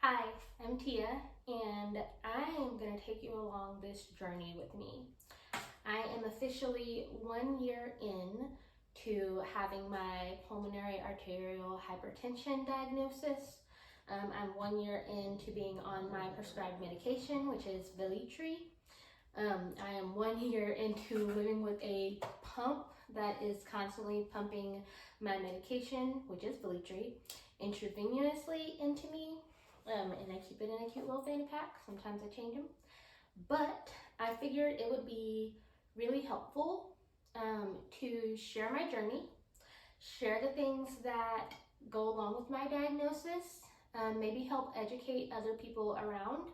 Hi, I'm Tia, and I am going to take you along this journey with me. I am officially 1 year in to having my pulmonary arterial hypertension diagnosis. I'm 1 year into being on my prescribed medication, which is Velitri. I am 1 year into living with a pump that is constantly pumping my medication, which is Velitri, intravenously into me. And I keep it in a cute little fanny pack. Sometimes I change them. But I figured it would be really helpful to share my journey, share the things that go along with my diagnosis, maybe help educate other people around,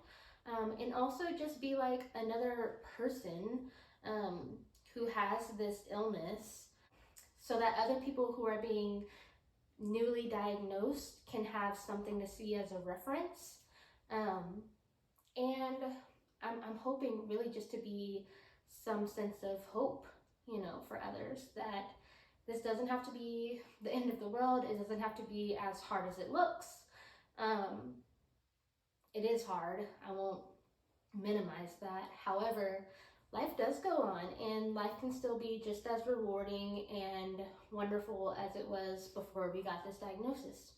and also just be like another person who has this illness so that other people who are being newly diagnosed can have something to see as a reference. And I'm hoping really just to be some sense of hope, for others, that this doesn't have to be the end of the world. It doesn't have to be as hard as it looks. It is hard. I won't minimize that. However, life does go on, and life can still be just as rewarding and wonderful as it was before we got this diagnosis.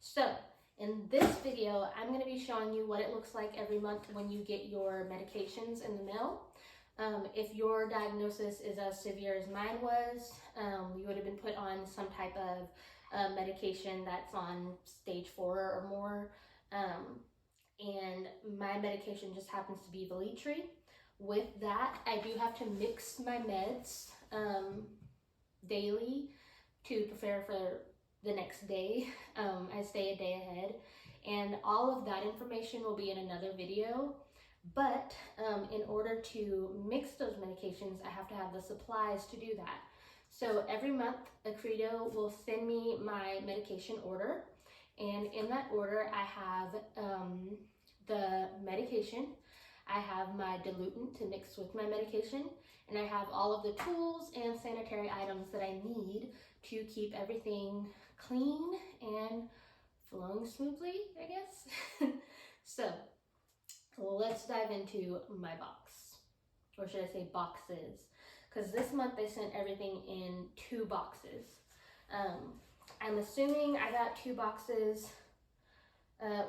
So in this video, I'm going to be showing you what it looks like every month when you get your medications in the mail. If your diagnosis is as severe as mine was, you would have been put on some type of medication that's on stage 4 or more. And my medication just happens to be Velitri. With that, I do have to mix my meds daily to prepare for the next day. I stay a day ahead, and all of that information will be in another video. But in order to mix those medications, I have to have the supplies to do that. So every month, Accredo will send me my medication order, and in that order, I have the medication, I have my diluent to mix with my medication, and I have all of the tools and sanitary items that I need to keep everything clean and flowing smoothly, I guess. So let's dive into my box, or should I say boxes, because this month they sent everything in 2 boxes. I'm assuming I got 2 boxes,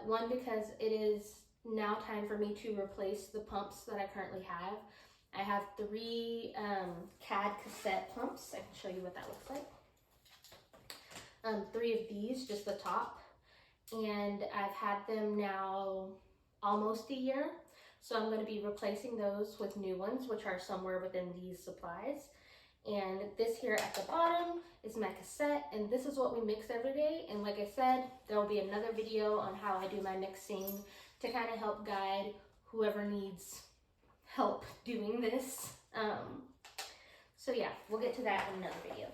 one because it is now time for me to replace the pumps that I currently have. I have 3 CAD cassette pumps. I can show you what that looks like. 3 of these, just the top, and I've had them now almost a year. So I'm going to be replacing those with new ones, which are somewhere within these supplies. And this here at the bottom is my cassette, and this is what we mix every day. And like I said, there will be another video on how I do my mixing to kind of help guide whoever needs help doing this. So yeah, we'll get to that in another video.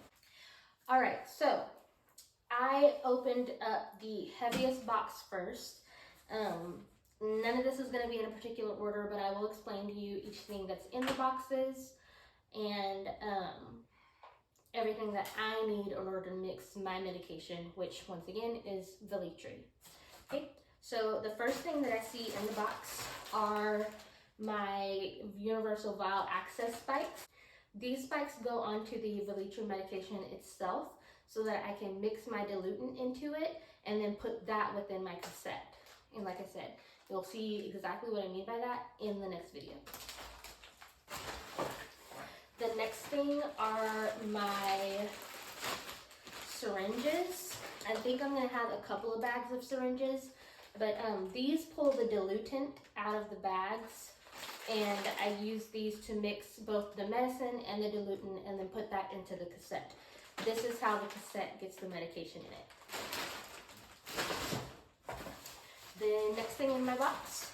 All right, so I opened up the heaviest box first. None of this is going to be in a particular order, but I will explain to you each thing that's in the boxes and everything that I need in order to mix my medication, which once again is Velitri. Okay, so the first thing that I see in the box are my universal vial access spikes. These spikes go onto the Velitri medication itself so that I can mix my diluent into it and then put that within my cassette. And like I said, you'll see exactly what I mean by that in the next video. The next thing are my syringes. I think I'm going to have a couple of bags of syringes, but these pull the diluent out of the bags, and I use these to mix both the medicine and the diluent and then put that into the cassette. This is how the cassette gets the medication in it. The next thing in my box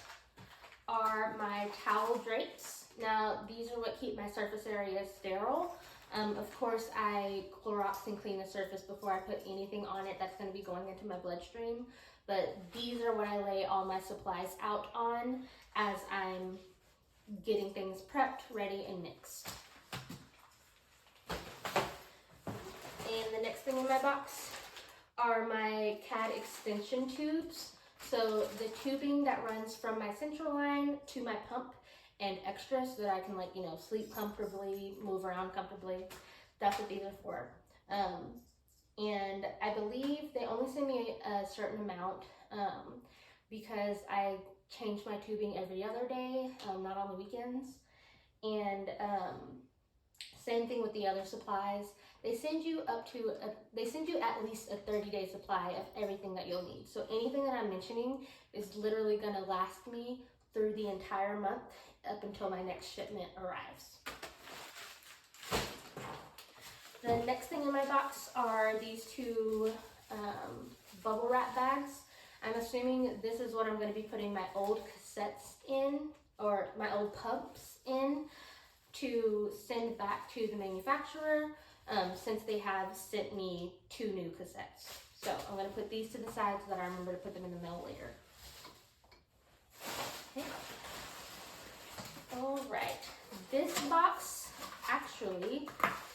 are my towel drapes. Now, these are what keep my surface area sterile. Of course, I Clorox and clean the surface before I put anything on it that's going to be going into my bloodstream. But these are what I lay all my supplies out on as I'm getting things prepped, ready, and mixed. And the next thing in my box are my CAD extension tubes. So the tubing that runs from my central line to my pump and extra so that I can, like, you know, sleep comfortably, move around comfortably. That's what these are for. And I believe they only send me a certain amount because I change my tubing every other day, not on the weekends. And same thing with the other supplies. They send you at least a 30-day supply of everything that you'll need. So anything that I'm mentioning is literally gonna last me through the entire month up until my next shipment arrives. The next thing in my box are these two bubble wrap bags. I'm assuming this is what I'm going to be putting my old cassettes in, or my old pumps in, to send back to the manufacturer, since they have sent me 2 new cassettes. So I'm going to put these to the side so that I remember to put them in the mail later. Okay. All right, this box actually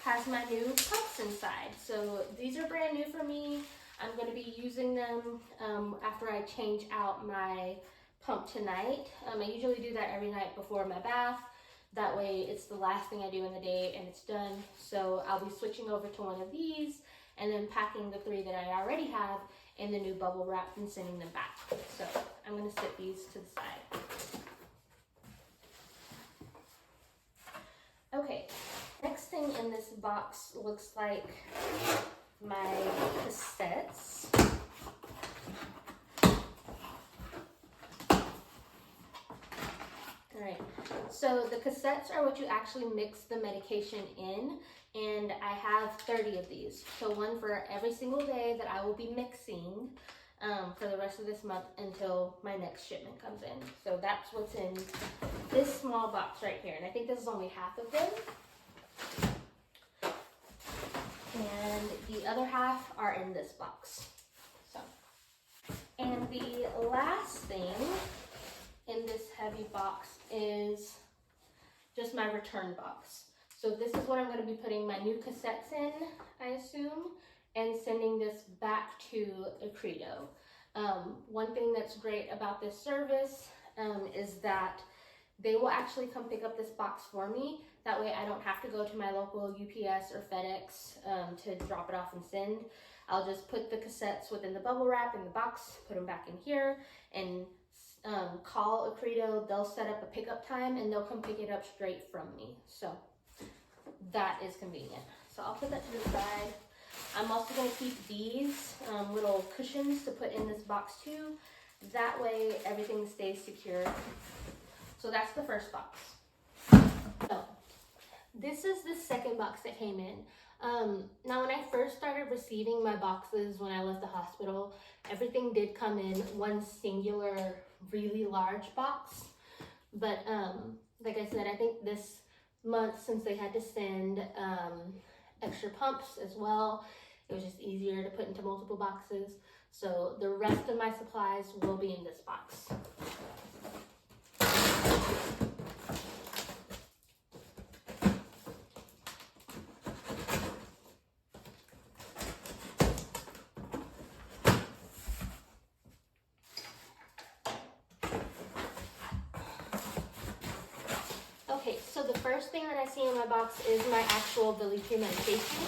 has my new pumps inside. So these are brand new for me. I'm going to be using them after I change out my pump tonight. I usually do that every night before my bath. That way it's the last thing I do in the day and it's done. So I'll be switching over to one of these and then packing the 3 that I already have in the new bubble wrap and sending them back. So I'm going to set these to the side. Okay, next thing in this box looks like my cassettes. Alright, so the cassettes are what you actually mix the medication in, and I have 30 of these. So one for every single day that I will be mixing for the rest of this month until my next shipment comes in. So that's what's in this small box right here, and I think this is only half of them. And the other half are in this box. So, and the last thing in this heavy box is just my return box. So this is what I'm going to be putting my new cassettes in, I assume, and sending this back to Accredo. One thing that's great about this service is that they will actually come pick up this box for me. That way I don't have to go to my local UPS or FedEx to drop it off and send. I'll just put the cassettes within the bubble wrap in the box, put them back in here, and call Accredo. They'll set up a pickup time and they'll come pick it up straight from me. So that is convenient. So I'll put that to the side. I'm also going to keep these little cushions to put in this box too. That way everything stays secure. So that's the first box. So this is the second box that came in. Now when I first started receiving my boxes when I left the hospital, everything did come in one singular, really large box. But like I said, I think this month, since they had to send extra pumps as well, it was just easier to put into multiple boxes. So the rest of my supplies will be in this box. Okay, so the first thing that I see in my box is my actual Valitre medication.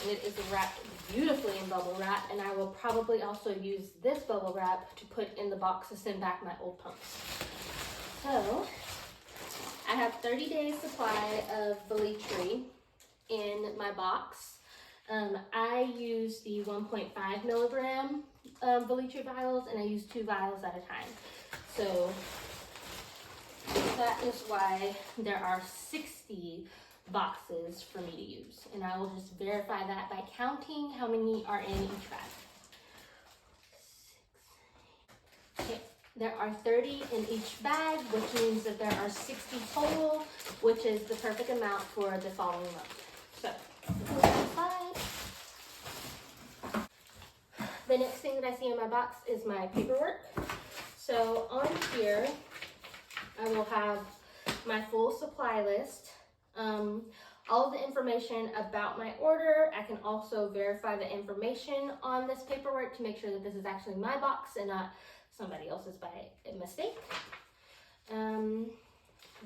And it is wrapped beautifully in bubble wrap, and I will probably also use this bubble wrap to put in the box to send back my old pumps. So I have 30 days supply of Valitre in my box. I use the 1.5 milligram Valitre vials, and I use 2 vials at a time. So that is why there are 60 boxes for me to use, and I will just verify that by counting how many are in each bag. Okay, there are 30 in each bag, which means that there are 60 total, which is the perfect amount for the following month. So, put that aside. The next thing that I see in my box is my paperwork. So on here, I will have my full supply list. all the information about my order. I can also verify the information on this paperwork to make sure that this is actually my box and not somebody else's by mistake.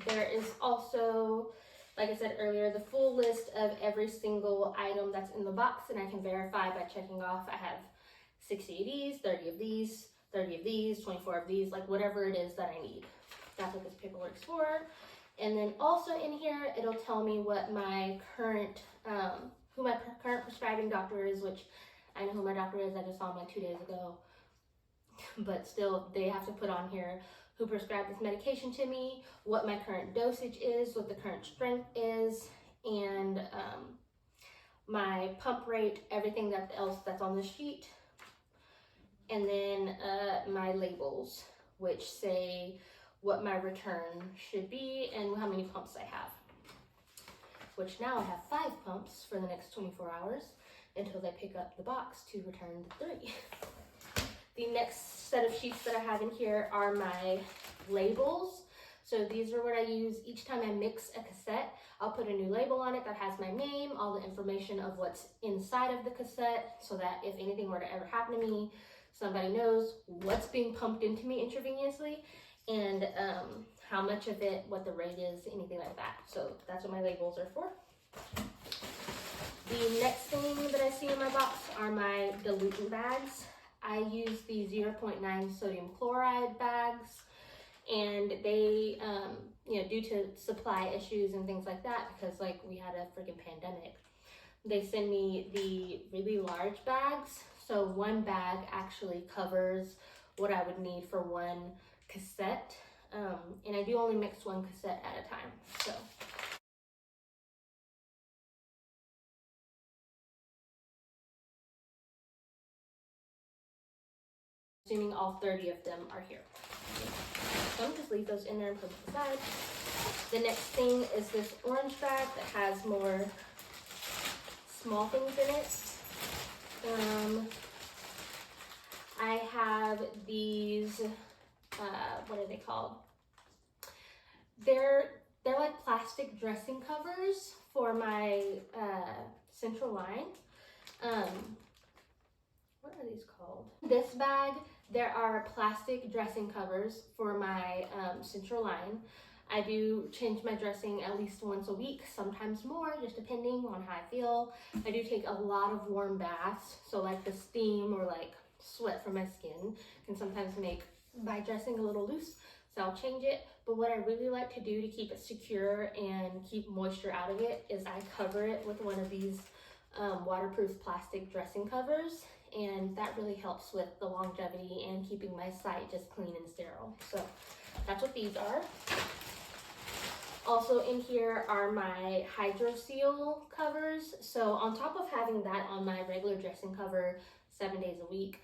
There is also, like I said earlier, the full list of every single item that's in the box, and I can verify by checking off. I have 60 of these, 30 of these, 30 of these, 24 of these, like whatever it is that I need. That's what this paperwork's for. And then also in here, it'll tell me what my current, who my current prescribing doctor is, which I know who my doctor is. I just saw him like 2 days ago. But still, they have to put on here who prescribed this medication to me, what my current dosage is, what the current strength is, and my pump rate, everything else that's on the sheet. And then my labels, which say what my return should be and how many pumps I have. Which now I have 5 pumps for the next 24 hours until they pick up the box to return 3. The next set of sheets that I have in here are my labels. So these are what I use each time I mix a cassette. I'll put a new label on it that has my name, all the information of what's inside of the cassette, so that if anything were to ever happen to me, somebody knows what's being pumped into me intravenously and how much of it, what the rate is, anything like that. So that's what my labels are for. The next thing that I see in my box are my diluent bags. I use the 0.9 sodium chloride bags, and they, due to supply issues and things like that, because like we had a freaking pandemic, they send me the really large bags. So one bag actually covers what I would need for one cassette, and I do only mix one cassette at a time. So. Assuming all 30 of them are here. So I'm gonna just leave those in there and put them aside. The next thing is this orange bag that has more small things in it. I have these, what are they called? They're like plastic dressing covers for my central line. What are these called? This bag, there are plastic dressing covers for my central line. I do change my dressing at least once a week, sometimes more, just depending on how I feel. I do take a lot of warm baths, so like the steam or like sweat from my skin can sometimes make my dressing a little loose, so I'll change it. But what I really like to do to keep it secure and keep moisture out of it is I cover it with one of these waterproof plastic dressing covers, and that really helps with the longevity and keeping my site just clean and sterile. So that's what these are. Also in here are my Hydro Seal covers. So on top of having that on my regular dressing cover 7 days a week,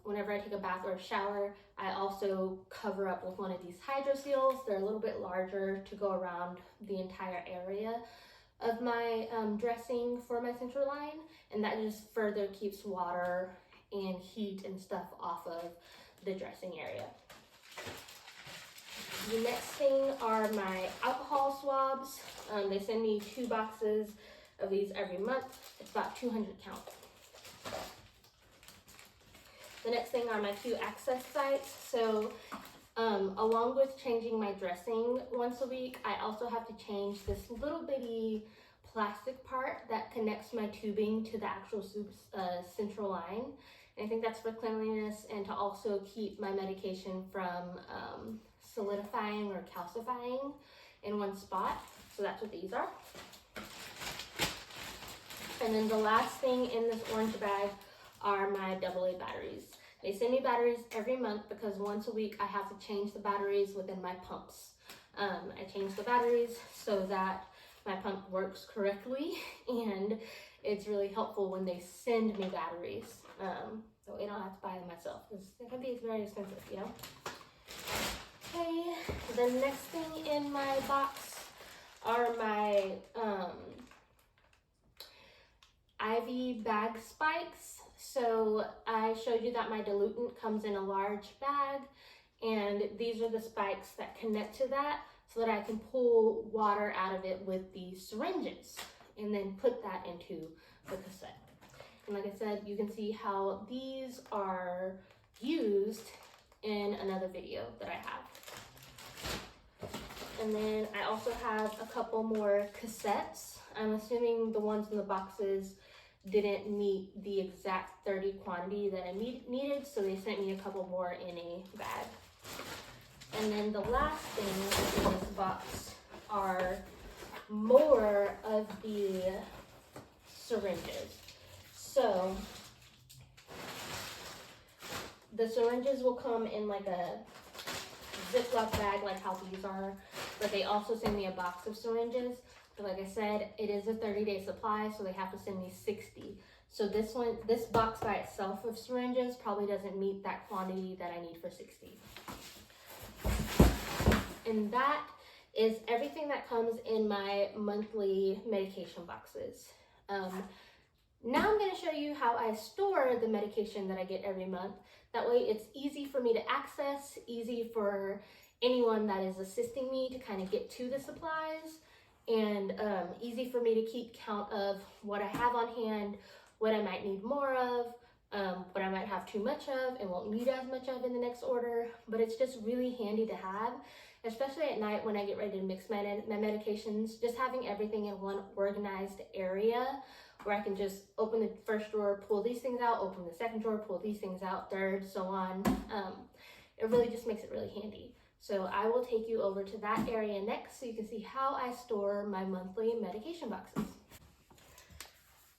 whenever I take a bath or a shower, I also cover up with one of these Hydro Seals. They're a little bit larger to go around the entire area of my dressing for my central line, and that just further keeps water and heat and stuff off of the dressing area. The next thing are my alcohol swabs. They send me 2 boxes of these every month. It's about 200 count. The next thing are my 2 access sites. So along with changing my dressing once a week, I also have to change this little bitty plastic part that connects my tubing to the actual central line. And I think that's for cleanliness and to also keep my medication from solidifying or calcifying in one spot. So that's what these are. And then the last thing in this orange bag are my AA batteries. They send me batteries every month because once a week I have to change the batteries within my pumps. I change the batteries so that my pump works correctly, and it's really helpful when they send me batteries. So I don't have to buy them myself because it can be very expensive, you know? Okay, the next thing in my box are my IV bag spikes. So I showed you that my diluent comes in a large bag, and these are the spikes that connect to that. so that I can pull water out of it with these syringes and then put that into the cassette. And like I said, you can see how these are used in another video that I have. And then I also have a couple more cassettes. I'm assuming the ones in the boxes didn't meet the exact 30 quantity that I needed, so they sent me a couple more in a bag. And then the last thing in this box are more of the syringes. So the syringes will come in like a Ziploc bag like how these are, but they also send me a box of syringes. But like I said, it is a 30-day supply, so they have to send me 60. So this box by itself of syringes probably doesn't meet that quantity that I need for 60. And that is everything that comes in my monthly medication boxes. Now I'm going to show you how I store the medication that I get every month. That way it's easy for me to access, easy for anyone that is assisting me to kind of get to the supplies, and easy for me to keep count of what I have on hand, what I might need more of, what I might have too much of and won't need as much of in the next order. But it's just really handy to have, especially at night when I get ready to mix my medications. Just having everything in one organized area where I can just open the first drawer, pull these things out, open the second drawer, pull these things out, third, so on. It really just makes it really handy. So I will take you over to that area next so you can see how I store my monthly medication boxes.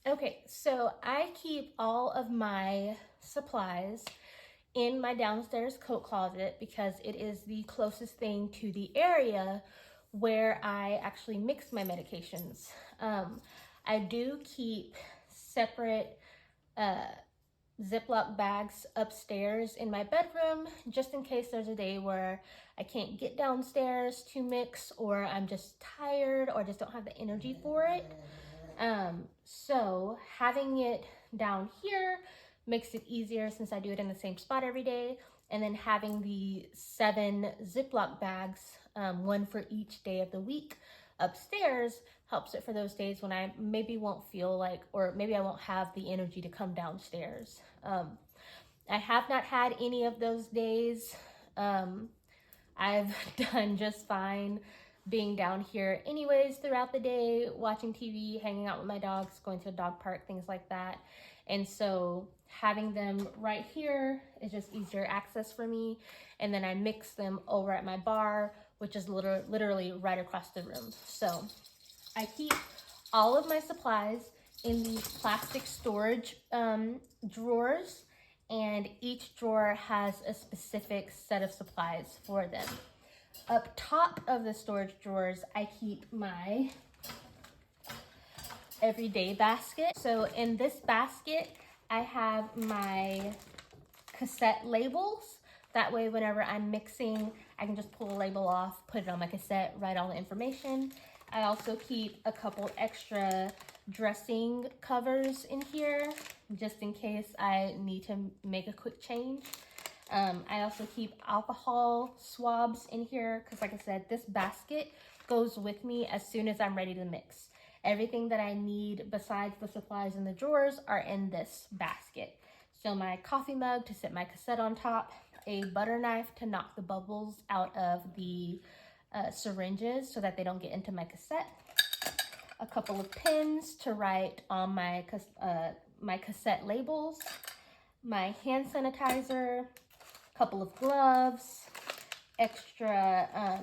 Okay, so I keep all of my supplies in my downstairs coat closet because it is the closest thing to the area where I actually mix my medications. I do keep separate Ziploc bags upstairs in my bedroom, just in case there's a day where I can't get downstairs to mix, or I'm just tired, or just don't have the energy for it. So having it down here makes it easier since I do it in the same spot every day. And then having the 7 Ziploc bags, one for each day of the week, upstairs helps it for those days when I maybe won't feel like, or maybe I won't have the energy to come downstairs. I have not had any of those days. I've done just fine being down here anyways throughout the day, watching TV, hanging out with my dogs, going to the dog park, things like that. And so having them right here is just easier access for me. And then I mix them over at my bar, which is literally right across the room. So I keep all of my supplies in these plastic storage drawers, and each drawer has a specific set of supplies for them. Up top of the storage drawers, I keep my everyday basket. So in this basket, I have my cassette labels. That way, whenever I'm mixing, I can just pull a label off, put it on my cassette, write all the information. I also keep a couple extra dressing covers in here, just in case I need to make a quick change. I also keep alcohol swabs in here because, like I said, this basket goes with me as soon as I'm ready to mix. Everything that I need besides the supplies in the drawers are in this basket. So my coffee mug to set my cassette on top, a butter knife to knock the bubbles out of the syringes so that they don't get into my cassette, a couple of pens to write on my cassette labels, my hand sanitizer, couple of gloves, extra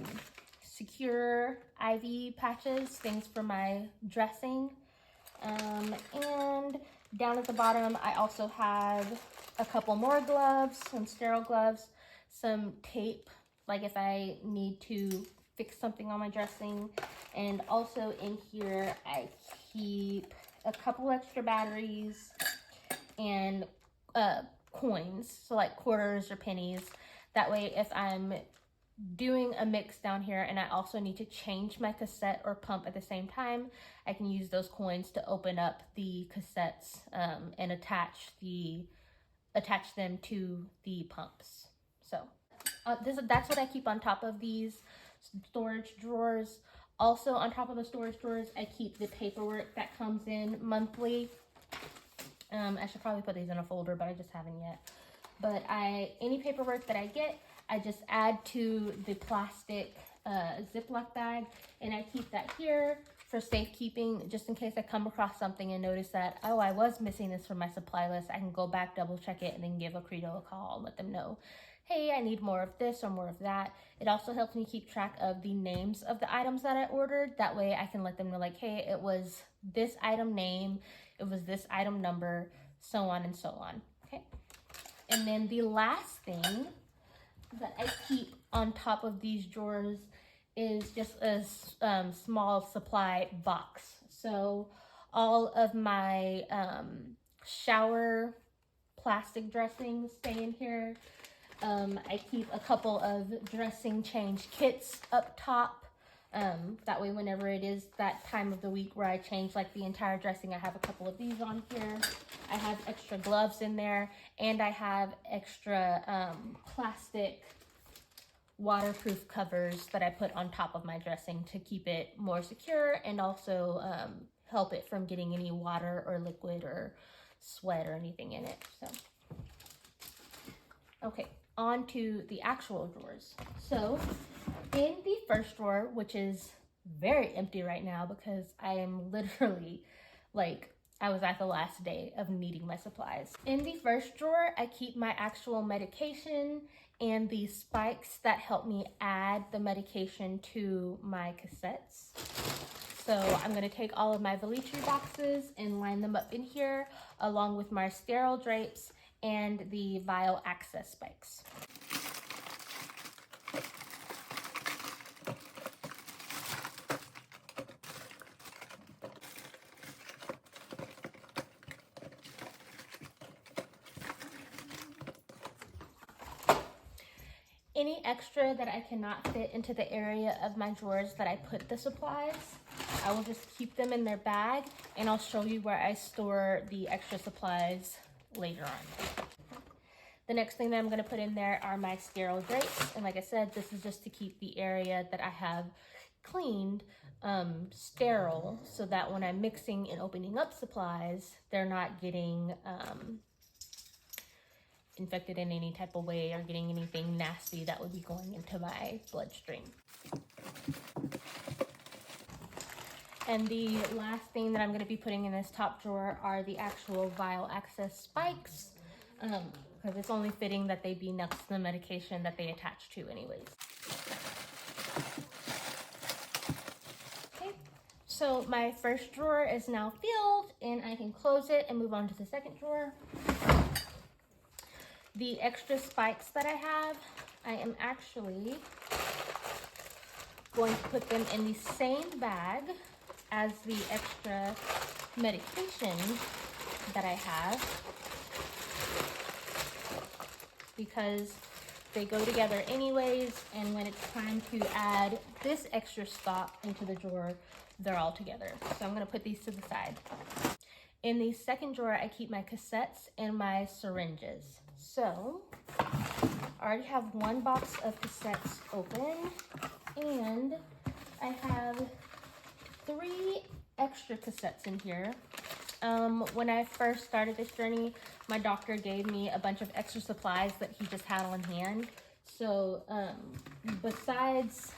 secure IV patches, things for my dressing. And down at the bottom, I also have a couple more gloves, some sterile gloves, some tape, like if I need to fix something on my dressing. And also in here, I keep a couple extra batteries and coins, so like quarters or pennies. That way, if I'm doing a mix down here and I also need to change my cassette or pump at the same time, I can use those coins to open up the cassettes and attach them to the pumps. So that's what I keep on top of these storage drawers. Also, on top of the storage drawers, I keep the paperwork that comes in monthly. I should probably put these in a folder, but I just haven't yet. But any paperwork that I get, I just add to the plastic Ziploc bag, and I keep that here for safekeeping, just in case I come across something and notice that, oh, I was missing this from my supply list. I can go back, double check it, and then give a Credo a call and let them know, hey, I need more of this or more of that. It also helps me keep track of the names of the items that I ordered. That way I can let them know, like, hey, it was this item name, it was this item number, so on and so on. Okay. And then the last thing that I keep on top of these drawers is just a small supply box. So all of my shower plastic dressings stay in here. I keep a couple of dressing change kits up top. That way, whenever it is that time of the week where I change like the entire dressing, I have a couple of these on here. I have extra gloves in there, and I have extra plastic waterproof covers that I put on top of my dressing to keep it more secure, and also help it from getting any water or liquid or sweat or anything in it. So, okay, on to the actual drawers. So in the first drawer, which is very empty right now because I am literally like, I was at the last day of needing my supplies. In the first drawer, I keep my actual medication and the spikes that help me add the medication to my cassettes. So I'm gonna take all of my Velitri boxes and line them up in here, along with my sterile drapes and the vial access spikes. Any extra that I cannot fit into the area of my drawers that I put the supplies, I will just keep them in their bag, and I'll show you where I store the extra supplies later on. The next thing that I'm going to put in there are my sterile drapes, and like I said, this is just to keep the area that I have cleaned sterile, so that when I'm mixing and opening up supplies, they're not getting infected in any type of way or getting anything nasty that would be going into my bloodstream. And the last thing that I'm going to be putting in this top drawer are the actual vial access spikes, because it's only fitting that they be next to the medication that they attach to anyways. Okay, so my first drawer is now filled, and I can close it and move on to the second drawer. The extra spikes that I am actually going to put them in the same bag as the extra medication that I have, because they go together anyways, and when it's time to add this extra stock into the drawer, they're all together. So I'm going to put these to the side. In the second drawer, I keep my cassettes and my syringes. So I already have one box of cassettes open, and I have 3 extra cassettes in here. When I first started this journey, my doctor gave me a bunch of extra supplies that he just had on hand. So besides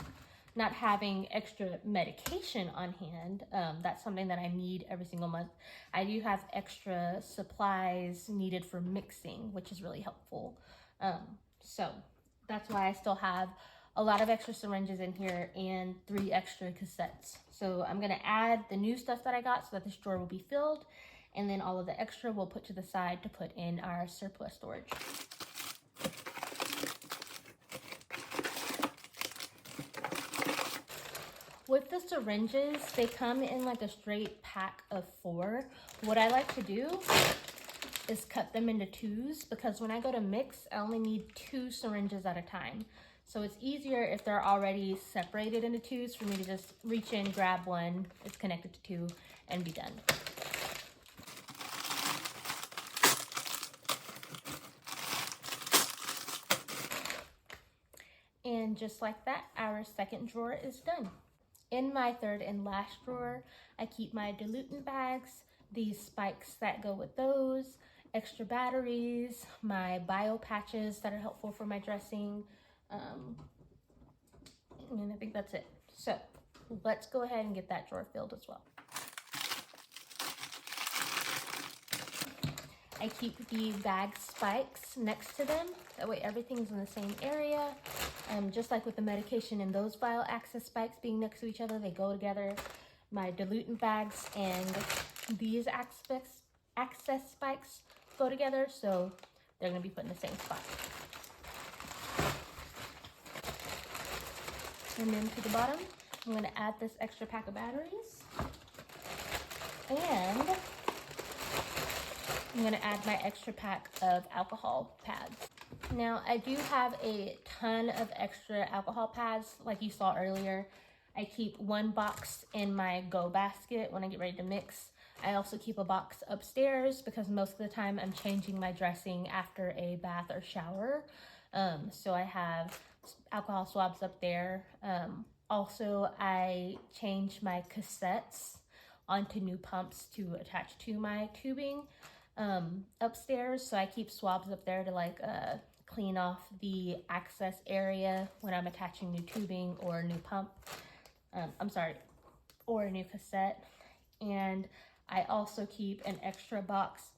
not having extra medication on hand, that's something that I need every single month. I do have extra supplies needed for mixing, which is really helpful. So that's why I still have a lot of extra syringes in here and 3 extra cassettes. So I'm gonna add the new stuff that I got so that this drawer will be filled, and then all of the extra we'll put to the side to put in our surplus storage. With the syringes, they come in like a straight pack of 4. What I like to do is cut them into 2s, because when I go to mix, I only need 2 syringes at a time. So it's easier if they're already separated into 2s for me to just reach in, grab one, it's connected to 2, and be done. And just like that, our second drawer is done. In my third and last drawer, I keep my diluent bags, these spikes that go with those, extra batteries, my bio patches that are helpful for my dressing, and I think that's it. So let's go ahead and get that drawer filled as well. I keep the bag spikes next to them. That way everything's in the same area. Just like with the medication and those vial access spikes being next to each other, they go together. My diluent bags and these access spikes go together, so they're gonna be put in the same spot. And then to the bottom, I'm gonna add this extra pack of batteries. And I'm gonna add my extra pack of alcohol pads. Now, I do have a ton of extra alcohol pads, like you saw earlier. I keep one box in my go basket when I get ready to mix. I also keep a box upstairs because most of the time I'm changing my dressing after a bath or shower. So I have alcohol swabs up there. Also, I change my cassettes onto new pumps to attach to my tubing upstairs. So I keep swabs up there to like clean off the access area when I'm attaching new tubing or a new pump. Or a new cassette. And I also keep an extra box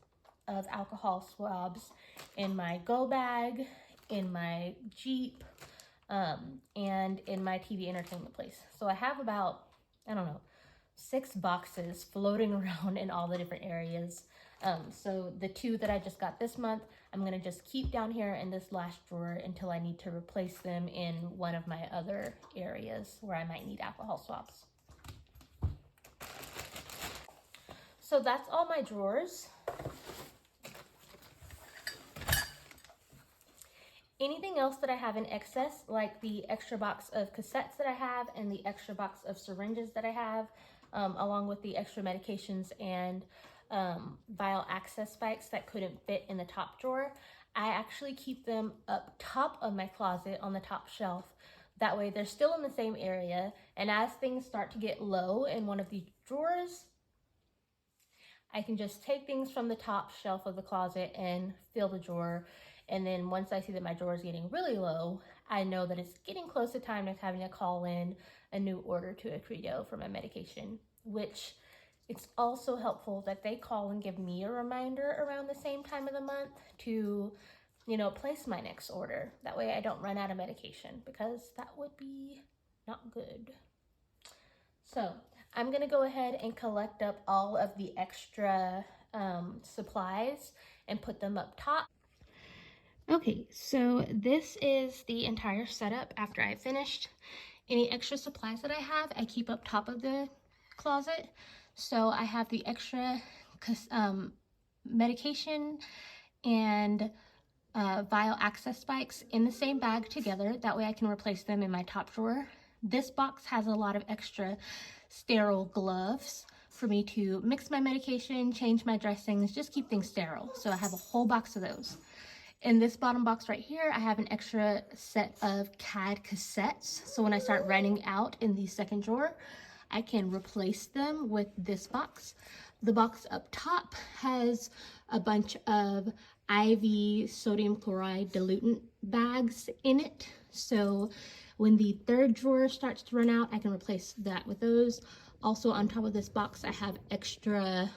of alcohol swabs in my go bag, in my Jeep, and in my TV entertainment place. So I have about, 6 boxes floating around in all the different areas. So the 2 that I just got this month, I'm gonna just keep down here in this last drawer until I need to replace them in one of my other areas where I might need alcohol swabs. So that's all my drawers. Anything else that I have in excess, like the extra box of cassettes that I have and the extra box of syringes that I have, along with the extra medications and vial access spikes that couldn't fit in the top drawer, I actually keep them up top of my closet on the top shelf. That way they're still in the same area, and as things start to get low in one of these drawers, I can just take things from the top shelf of the closet and fill the drawer. And then once I see that my drawer is getting really low, I know that it's getting close to time to having to call in a new order to Accredo for my medication, which it's also helpful that they call and give me a reminder around the same time of the month to, place my next order. That way I don't run out of medication, because that would be not good. So I'm gonna go ahead and collect up all of the extra supplies and put them up top. Okay, so this is the entire setup after I finished. Any extra supplies that I have, I keep up top of the closet. So I have the extra medication and vial access spikes in the same bag together. That way I can replace them in my top drawer. This box has a lot of extra sterile gloves for me to mix my medication, change my dressings, just keep things sterile. So I have a whole box of those. In this bottom box right here, I have an extra set of CAD cassettes. So when I start running out in the second drawer, I can replace them with this box. The box up top has a bunch of IV sodium chloride diluent bags in it. So when the third drawer starts to run out, I can replace that with those. Also on top of this box, I have extra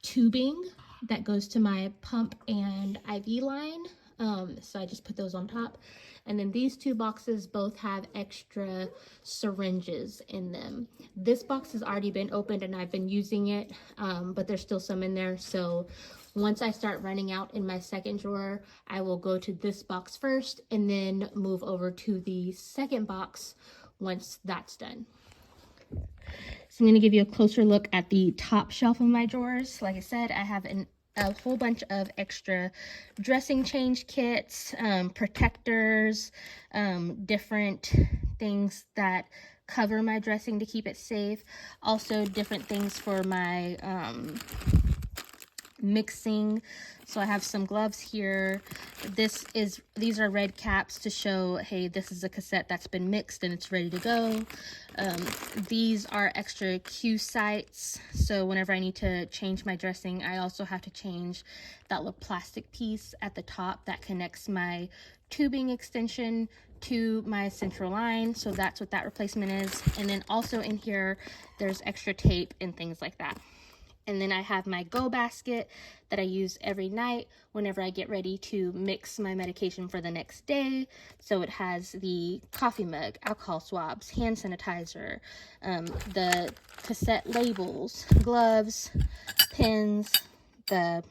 tubing that goes to my pump and IV line. So I just put those on top. And then these 2 boxes both have extra syringes in them. This box has already been opened and I've been using it, but there's still some in there. So once I start running out in my second drawer, I will go to this box first and then move over to the second box once that's done. So I'm going to give you a closer look at the top shelf of my drawers. Like I said, I have a whole bunch of extra dressing change kits, protectors, different things that cover my dressing to keep it safe. Also different things for my mixing. So I have some gloves here. These are red caps to show, hey, this is a cassette that's been mixed and it's ready to go. These are extra cue sites, so whenever I need to change my dressing, I also have to change that little plastic piece at the top that connects my tubing extension to my central line. So that's what that replacement is. And then also in here, there's extra tape and things like that. And then I have my go basket that I use every night whenever I get ready to mix my medication for the next day. So it has the coffee mug, alcohol swabs, hand sanitizer, the cassette labels, gloves, pins, the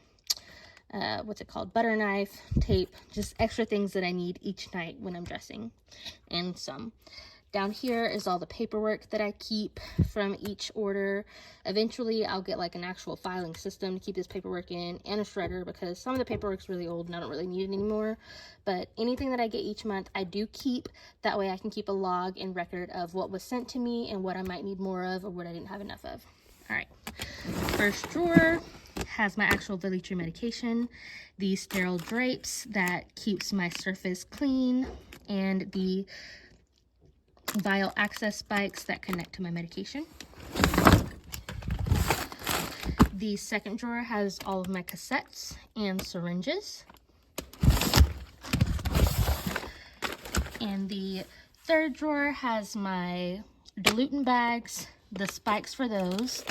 what's it called, butter knife, tape, just extra things that I need each night when I'm dressing, and some. Down here is all the paperwork that I keep from each order. Eventually, I'll get like an actual filing system to keep this paperwork in, and a shredder, because some of the paperwork's really old and I don't really need it anymore. But anything that I get each month, I do keep. That way I can keep a log and record of what was sent to me and what I might need more of or what I didn't have enough of. All right, first drawer has my actual Velitri medication, the sterile drapes that keeps my surface clean, and the vial access spikes that connect to my medication. The second drawer has all of my cassettes and syringes. And the third drawer has my diluent bags, the spikes for those,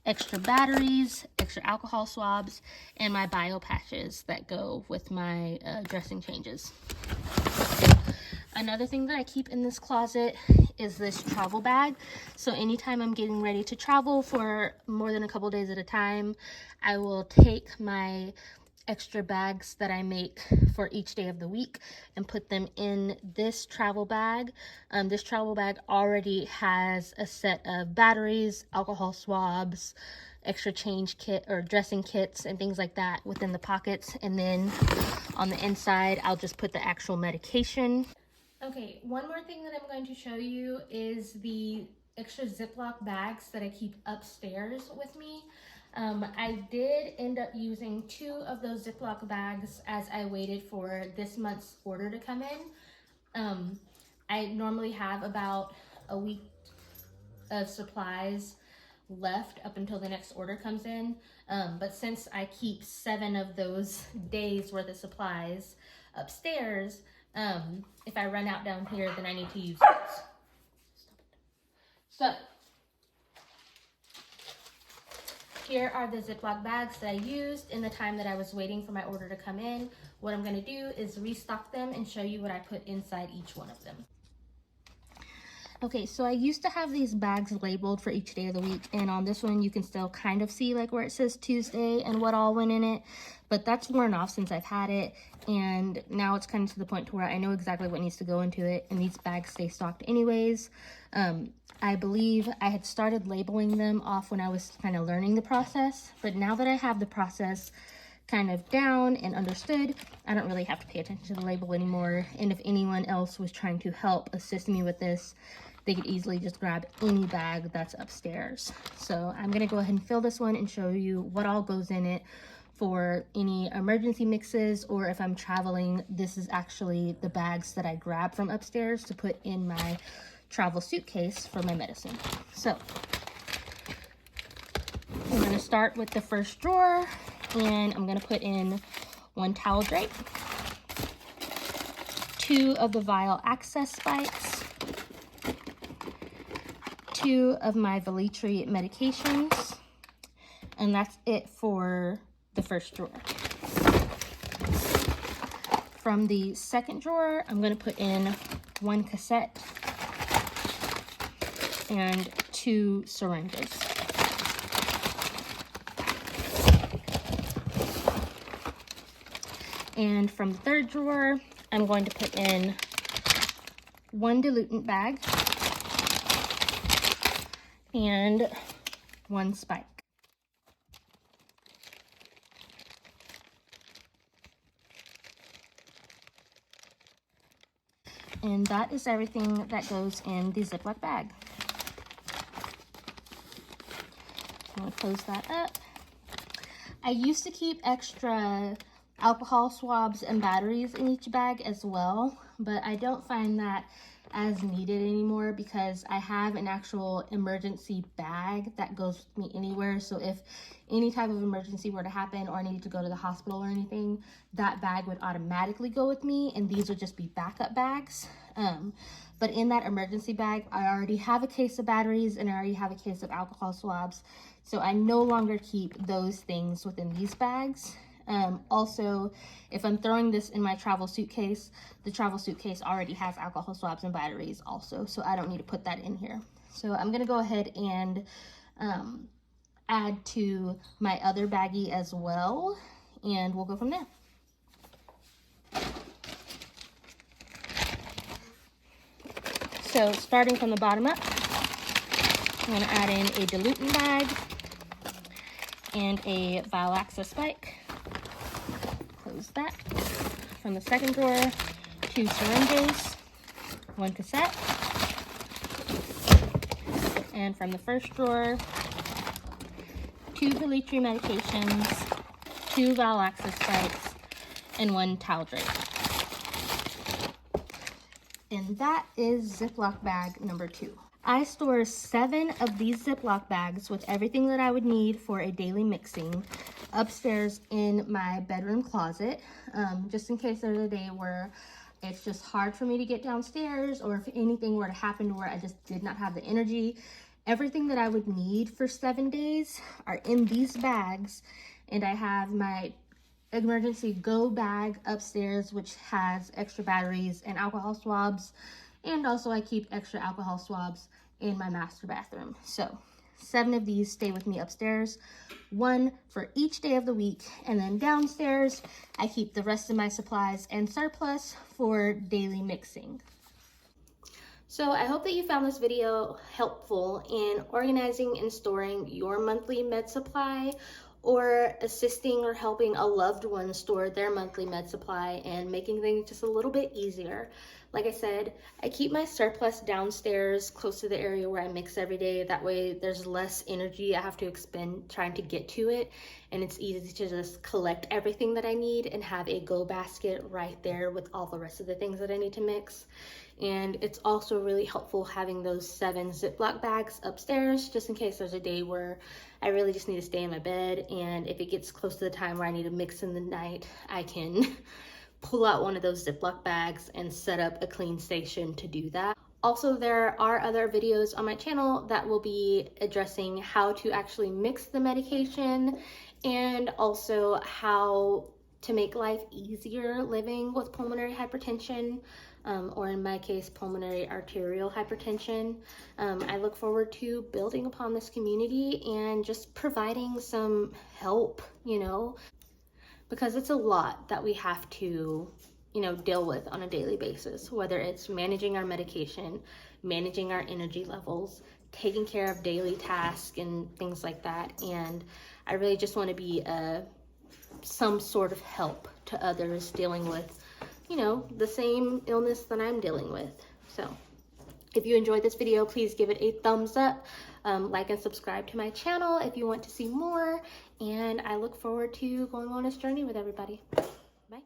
extra batteries, extra alcohol swabs, and my bio patches that go with my dressing changes. Another thing that I keep in this closet is this travel bag. So anytime I'm getting ready to travel for more than a couple days at a time, I will take my extra bags that I make for each day of the week and put them in this travel bag. This travel bag already has a set of batteries, alcohol swabs, extra change kit or dressing kits and things like that within the pockets. And then on the inside, I'll just put the actual medication. Okay, one more thing that I'm going to show you is the extra Ziploc bags that I keep upstairs with me. I did end up using 2 of those Ziploc bags as I waited for this month's order to come in. I normally have about a week of supplies left up until the next order comes in. But since I keep 7 of those days worth of supplies upstairs, if I run out down here, then I need to use those. So here are the Ziploc bags that I used in the time that I was waiting for my order to come in. What I'm going to do is restock them and show you what I put inside each one of them. Okay, so I used to have these bags labeled for each day of the week, and on this one you can still kind of see like where it says Tuesday and what all went in it, but that's worn off since I've had it, and now it's kind of to the point to where I know exactly what needs to go into it, and these bags stay stocked anyways. I believe I had started labeling them off when I was kind of learning the process, but now that I have the process kind of down and understood, I don't really have to pay attention to the label anymore. And if anyone else was trying to help assist me with this, they could easily just grab any bag that's upstairs. So I'm gonna go ahead and fill this one and show you what all goes in it for any emergency mixes, or if I'm traveling, this is actually the bags that I grab from upstairs to put in my travel suitcase for my medicine. So I'm gonna start with the first drawer, and I'm gonna put in 1 towel drape, 2 of the vial access spikes, 2 of my Velitri medications, and that's it for the first drawer. From the second drawer, I'm going to put in 1 cassette and 2 syringes. And from the third drawer, I'm going to put in 1 diluent bag and 1 spike. And that is everything that goes in the Ziploc bag. I'm going to close that up. I used to keep extra alcohol swabs and batteries in each bag as well, but I don't find that as needed anymore because I have an actual emergency bag that goes with me anywhere. So if any type of emergency were to happen or I needed to go to the hospital or anything, that bag would automatically go with me, and these would just be backup bags. But in that emergency bag, I already have a case of batteries and I already have a case of alcohol swabs. So I no longer keep those things within these bags. Also, if I'm throwing this in my travel suitcase, the travel suitcase already has alcohol swabs and batteries also, so I don't need to put that in here. So I'm gonna go ahead and add to my other baggie as well, and we'll go from there. So starting from the bottom up, I'm gonna add in a diluent bag and a vial access spike. Close that. From the second drawer, 2 syringes, 1 cassette. And from the first drawer, 2 Velitri medications, 2 vial access spikes, and 1 towel drape. And that is Ziploc bag number 2. I store 7 of these Ziploc bags with everything that I would need for a daily mixing upstairs in my bedroom closet, just in case there's a day where it's just hard for me to get downstairs, or if anything were to happen to where I just did not have the energy. Everything that I would need for 7 days are in these bags, and I have my emergency go bag upstairs, which has extra batteries and alcohol swabs, and also I keep extra alcohol swabs in my master bathroom. So 7 of these stay with me upstairs, 1 for each day of the week, and then downstairs I keep the rest of my supplies and surplus for daily mixing. So I hope that you found this video helpful in organizing and storing your monthly med supply, or assisting or helping a loved one store their monthly med supply and making things just a little bit easier. Like I said, I keep my surplus downstairs close to the area where I mix every day. That way there's less energy I have to expend trying to get to it, and it's easy to just collect everything that I need and have a go basket right there with all the rest of the things that I need to mix. And it's also really helpful having those 7 Ziploc bags upstairs, just in case there's a day where I really just need to stay in my bed, and if it gets close to the time where I need to mix in the night, I can pull out one of those Ziploc bags and set up a clean station to do that. Also, there are other videos on my channel that will be addressing how to actually mix the medication, and also how to make life easier living with pulmonary hypertension, or in my case, pulmonary arterial hypertension. I look forward to building upon this community and just providing some help, because it's a lot that we have to, deal with on a daily basis, whether it's managing our medication, managing our energy levels, taking care of daily tasks and things like that. And I really just want to be some sort of help to others dealing with, the same illness that I'm dealing with. So if you enjoyed this video, please give it a thumbs up, like and subscribe to my channel if you want to see more, and I look forward to going on this journey with everybody. Bye.